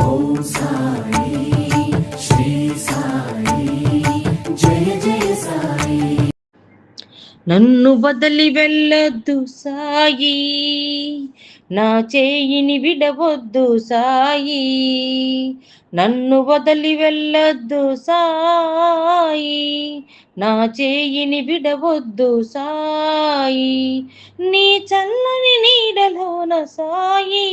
ఓం సాయి శ్రీ సాయి జయ జయ సాయి. నన్ను వదలి వెళ్ళొద్దు సాయి, నా చేయిని విడవద్దు సాయి. నన్ను వదలి వెళ్ళొద్దు సాయి, నా చేయిని విడవద్దు సాయి. నీ చల్లని నీడలోన సాయి,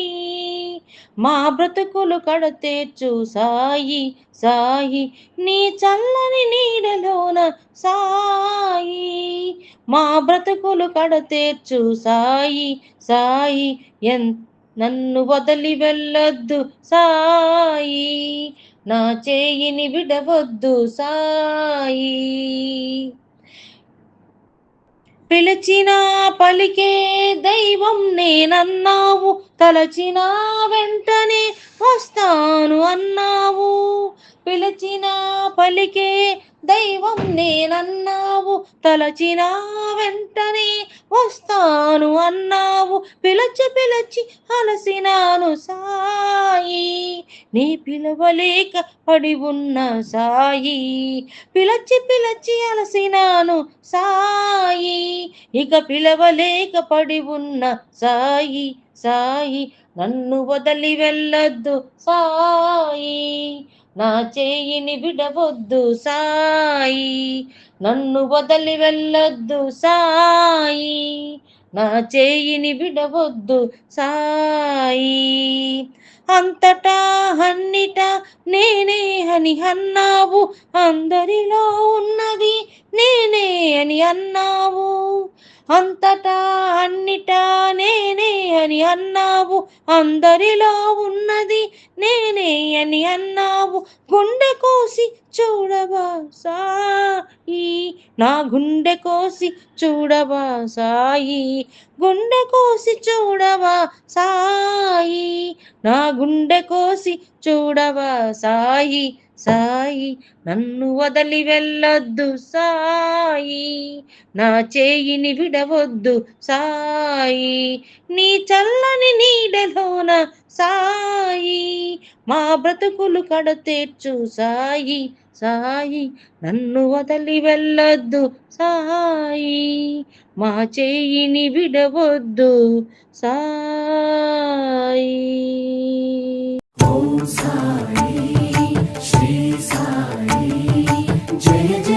మా బ్రతుకులు కడతేర్చు సాయి సాయి. నీ చల్లని నీడలోన సాయి, మా బ్రతుకులు కడతేర్చు సాయి సాయి. నన్ను వదలి వెళ్ళొద్దు సాయి, నా చేయిని విడవద్దు సాయి. పిలిచినా పలికే దైవం నేనన్నావు, తలచిన వెంటనే వస్తాను అన్నావు. పిలిచిన పలికే దైవం నేనన్నావు, తలచిన వెంటనే వస్తాను అన్నావు. పిలచి పిలచి అలసినాను సాయి, నీ పిలవలేక పడి ఉన్న సాయి. పిలచి పిలచి అలసినాను సాయి, ఇక పిలవలేక పడి ఉన్న సాయి సాయి. నన్ను వదలి వెళ్ళొద్దు సాయి, నా చేయిని విడవద్దు సాయి. నన్ను వదలి వెళ్ళొద్దు సాయి, నా చేయిని విడవద్దు సాయి. అంతటా అన్నిటా నేనే అని అన్నావు, అందరిలో ఉన్నది నేనే అని అన్నావు. అంతటా అన్నిటా నేనే అని అన్నావు, అందరిలో ఉన్నది నేనే అని అన్నావు. గుండె కోసి చూడవా సాయి, నా గుండె కోసి చూడవా సాయి. గుండె కోసి చూడవా సాయి, నా గుండె కోసి చూడవా సాయి సాయి. నన్ను వదలి వెళ్ళొద్దు సాయి, నా చేయిని విడవద్దు సాయి. నీ చల్లని నీడలోన సాయి, మా బ్రతుకులు కడతేర్చు సాయి సాయి. నన్ను వదలి వెళ్ళొద్దు సాయి, మా చేయిని విడవద్దు సాయి. ఓం సాయి శ్రీ సాయి జయ జయ